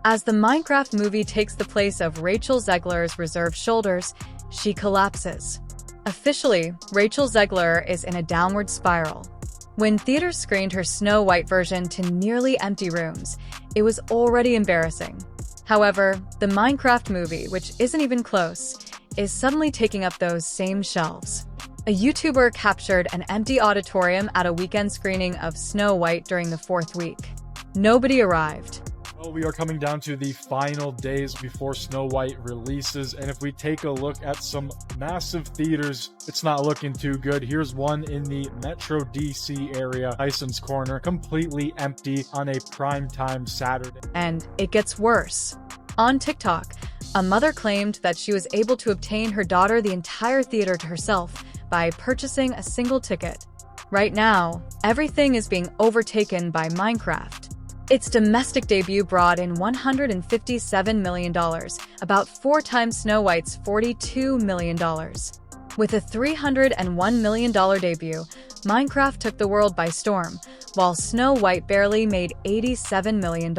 As the Minecraft movie takes the place of Rachel Zegler's reserved shoulders, she collapses. Officially, Rachel Zegler is in a downward spiral. When theaters screened her Snow White version to nearly empty rooms, it was already embarrassing. However, the Minecraft movie, which isn't even close, is suddenly taking up those same shelves. A YouTuber captured an empty auditorium at a weekend screening of Snow White during the 4th week. Nobody arrived. Well, we are coming down to the final days before Snow White releases, and if we take a look at some massive theaters, it's not looking too good. Here's one in the Metro DC area, Tyson's Corner, completely empty on a primetime Saturday. And it gets worse. On TikTok, a mother claimed that she was able to obtain her daughter the entire theater to herself by purchasing a single ticket. Right now, everything is being overtaken by Minecraft. Its domestic debut brought in $157 million, about 4 times Snow White's $42 million. With a $301 million debut, Minecraft took the world by storm, while Snow White barely made $87 million.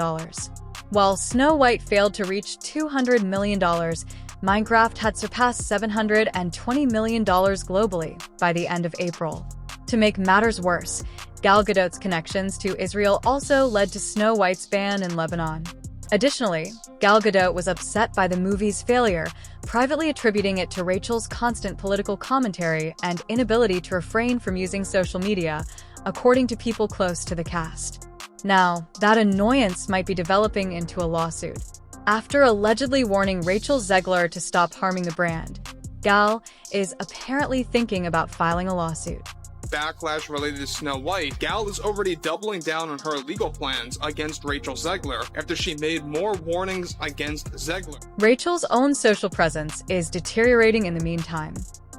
While Snow White failed to reach $200 million, Minecraft had surpassed $720 million globally by the end of April. To make matters worse, Gal Gadot's connections to Israel also led to Snow White's ban in Lebanon. Additionally, Gal Gadot was upset by the movie's failure, privately attributing it to Rachel's constant political commentary and inability to refrain from using social media, according to people close to the cast. Now, that annoyance might be developing into a lawsuit. After allegedly warning Rachel Zegler to stop harming the brand, Gal is apparently thinking about filing a lawsuit. Backlash related to Snow White, Gal is already doubling down on her legal plans against Rachel Zegler after she made more warnings against Zegler. Rachel's own social presence is deteriorating in the meantime.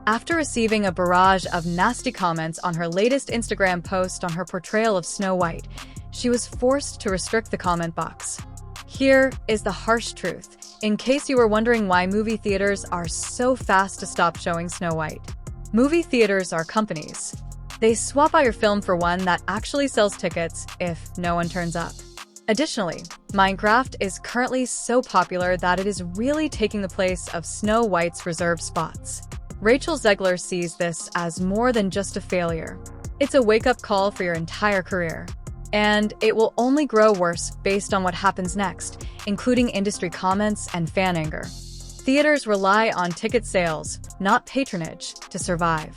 After receiving a barrage of nasty comments on her latest Instagram post on her portrayal of Snow White, she was forced to restrict the comment box. Here is the harsh truth, in case you were wondering why movie theaters are so fast to stop showing Snow White. Movie theaters are companies. They swap out your film for one that actually sells tickets if no one turns up. Additionally, Minecraft is currently so popular that it is really taking the place of Snow White's reserved spots. Rachel Zegler sees this as more than just a failure. It's a wake-up call for your entire career. And it will only grow worse based on what happens next, including industry comments and fan anger. Theaters rely on ticket sales, not patronage, to survive.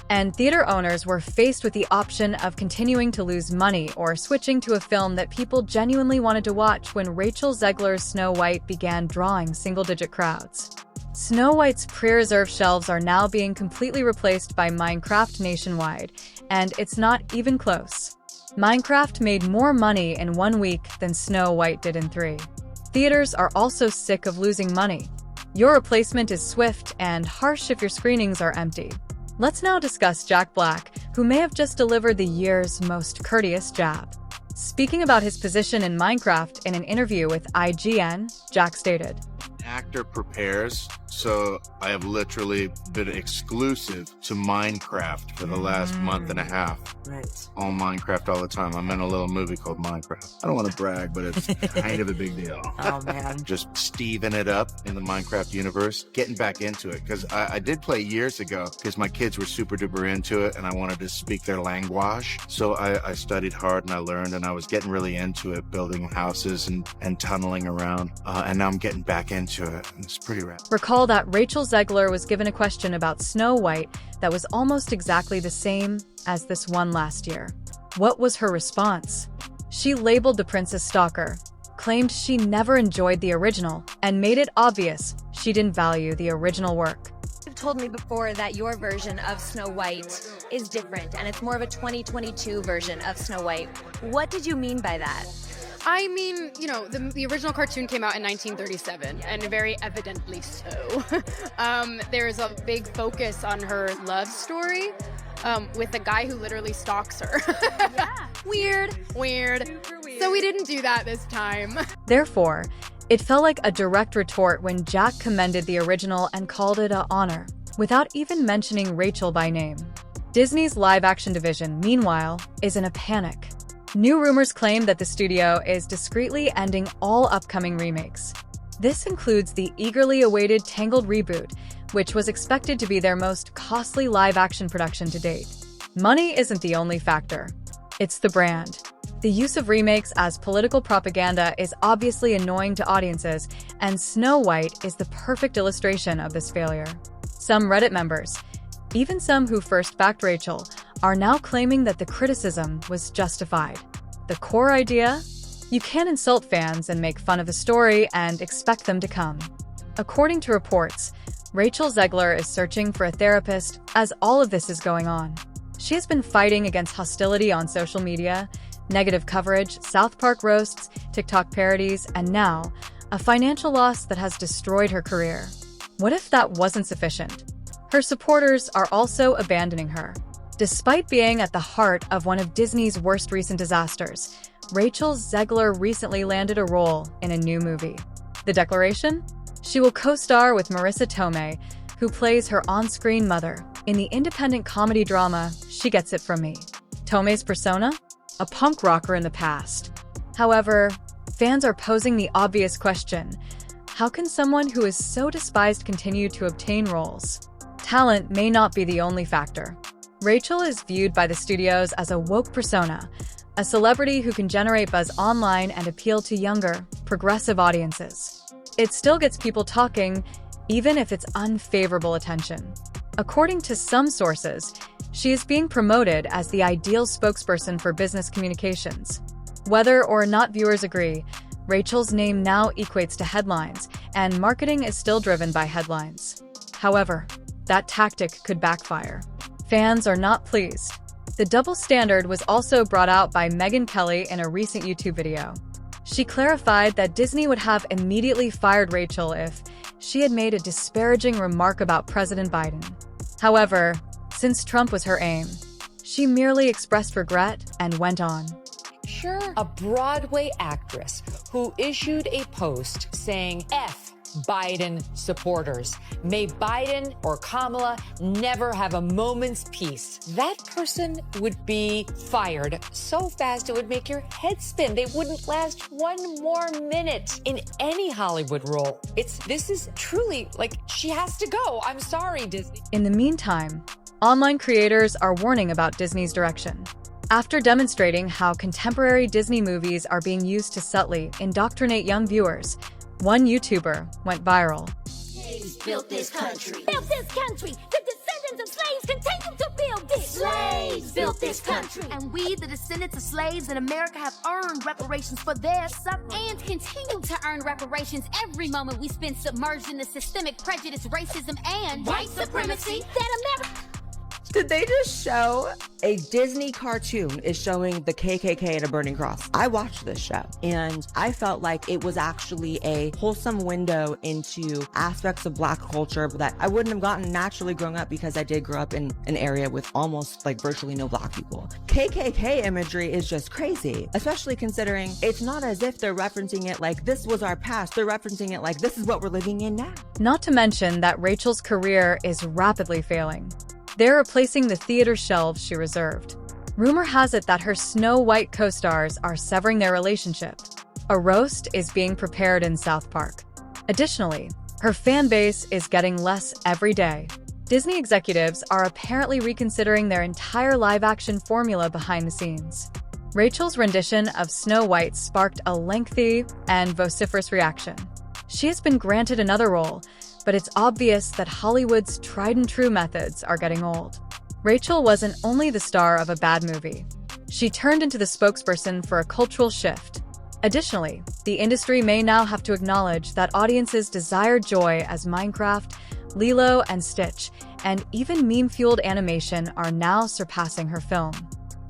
And theater owners were faced with the option of continuing to lose money or switching to a film that people genuinely wanted to watch when Rachel Zegler's Snow White began drawing single-digit crowds. Snow White's pre-reserved shelves are now being completely replaced by Minecraft nationwide, and it's not even close. Minecraft made more money in 1 week than Snow White did in 3. Theaters are also sick of losing money. Your replacement is swift and harsh if your screenings are empty. Let's now discuss Jack Black, who may have just delivered the year's most courteous jab. Speaking about his position in Minecraft in an interview with IGN, Jack stated, "Actor prepares, so I have literally been exclusive to Minecraft for the last month and a half. Right. All Minecraft all the time. I'm in a little movie called Minecraft. I don't want to brag, but it's kind of a big deal. Oh, man. Just Steven it up in the Minecraft universe, getting back into it. Because I did play years ago because my kids were super duper into it and I wanted to speak their language. So I studied hard and I learned and I was getting really into it, building houses and tunneling around. And now I'm getting back into it. And it's pretty rad. Recall that Rachel Zegler was given a question about Snow White that was almost exactly the same as this one last year. What was her response? She labeled the princess stalker, claimed she never enjoyed the original, and made it obvious she didn't value the original work. You've told me before that your version of Snow White is different, and it's more of a 2022 version of Snow White. What did you mean by that? I mean, you know, the original cartoon came out in 1937, and very evidently so. There's a big focus on her love story with a guy who literally stalks her. Yeah. Weird. So we didn't do that this time. Therefore, it felt like a direct retort when Jack commended the original and called it an honor, without even mentioning Rachel by name. Disney's live-action division, meanwhile, is in a panic. New rumors claim that the studio is discreetly ending all upcoming remakes. This includes the eagerly awaited Tangled reboot, which was expected to be their most costly live-action production to date. Money isn't the only factor. It's the brand. The use of remakes as political propaganda is obviously annoying to audiences, and Snow White is the perfect illustration of this failure. Some Reddit members, even some who first backed Rachel, are now claiming that the criticism was justified. The core idea? You can't insult fans and make fun of a story and expect them to come. According to reports, Rachel Zegler is searching for a therapist as all of this is going on. She has been fighting against hostility on social media, negative coverage, South Park roasts, TikTok parodies, and now, a financial loss that has destroyed her career. What if that wasn't sufficient? Her supporters are also abandoning her. Despite being at the heart of one of Disney's worst recent disasters, Rachel Zegler recently landed a role in a new movie. The declaration? She will co-star with Marissa Tomei, who plays her on-screen mother, in the independent comedy drama She Gets It From Me. Tomei's persona? A punk rocker in the past. However, fans are posing the obvious question: how can someone who is so despised continue to obtain roles? Talent may not be the only factor. Rachel is viewed by the studios as a woke persona, a celebrity who can generate buzz online and appeal to younger, progressive audiences. It still gets people talking, even if it's unfavorable attention. According to some sources, she is being promoted as the ideal spokesperson for business communications. Whether or not viewers agree, Rachel's name now equates to headlines, and marketing is still driven by headlines. However, that tactic could backfire. Fans are not pleased. The double standard was also brought out by Megyn Kelly in a recent YouTube video. She clarified that Disney would have immediately fired Rachel if she had made a disparaging remark about President Biden. However, since Trump was her aim, she merely expressed regret and went on. Sure. A Broadway actress who issued a post saying, F Biden supporters. May Biden or Kamala never have a moment's peace. That person would be fired so fast it would make your head spin. They wouldn't last one more minute in any Hollywood role. This is truly like, she has to go. I'm sorry, Disney. In the meantime, online creators are warning about Disney's direction. After demonstrating how contemporary Disney movies are being used to subtly indoctrinate young viewers, one YouTuber went viral. Slaves built this country. Built this country. The descendants of slaves continue to build it. Slaves built this country. And we, the descendants of slaves in America, have earned reparations for their suffering. And continue to earn reparations every moment we spend submerged in the systemic prejudice, racism, and white supremacy that America... Did they just show a Disney cartoon is showing the KKK at a burning cross? I watched this show and I felt like it was actually a wholesome window into aspects of Black culture that I wouldn't have gotten naturally growing up, because I did grow up in an area with almost like virtually no Black people. KKK imagery is just crazy, especially considering it's not as if they're referencing it like this was our past. They're referencing it like this is what we're living in now. Not to mention that Rachel's career is rapidly failing. They're replacing the theater shelves she reserved. Rumor has it that her Snow White co-stars are severing their relationship. A roast is being prepared in South Park. Additionally, her fan base is getting less every day. Disney executives are apparently reconsidering their entire live-action formula behind the scenes. Rachel's rendition of Snow White sparked a lengthy and vociferous reaction. She has been granted another role, but it's obvious that Hollywood's tried-and-true methods are getting old. Rachel wasn't only the star of a bad movie. She turned into the spokesperson for a cultural shift. Additionally, the industry may now have to acknowledge that audiences desire joy as Minecraft, Lilo and Stitch, and even meme-fueled animation are now surpassing her film.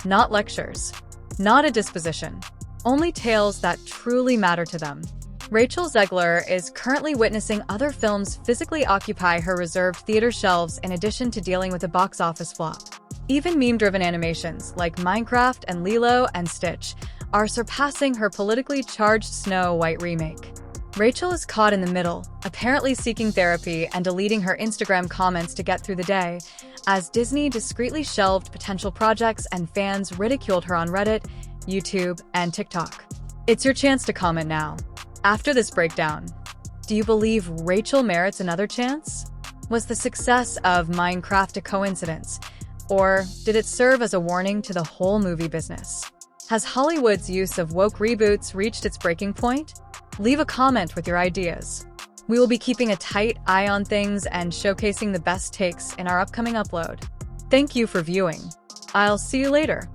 Not lectures, not a disposition, only tales that truly matter to them. Rachel Zegler is currently witnessing other films physically occupy her reserved theater shelves in addition to dealing with a box office flop. Even meme-driven animations like Minecraft and Lilo and Stitch are surpassing her politically charged Snow White remake. Rachel is caught in the middle, apparently seeking therapy and deleting her Instagram comments to get through the day, as Disney discreetly shelved potential projects and fans ridiculed her on Reddit, YouTube, and TikTok. It's your chance to comment now. After this breakdown, do you believe Rachel merits another chance? Was the success of Minecraft a coincidence, or did it serve as a warning to the whole movie business? Has Hollywood's use of woke reboots reached its breaking point? Leave a comment with your ideas. We will be keeping a tight eye on things and showcasing the best takes in our upcoming upload. Thank you for viewing. I'll see you later.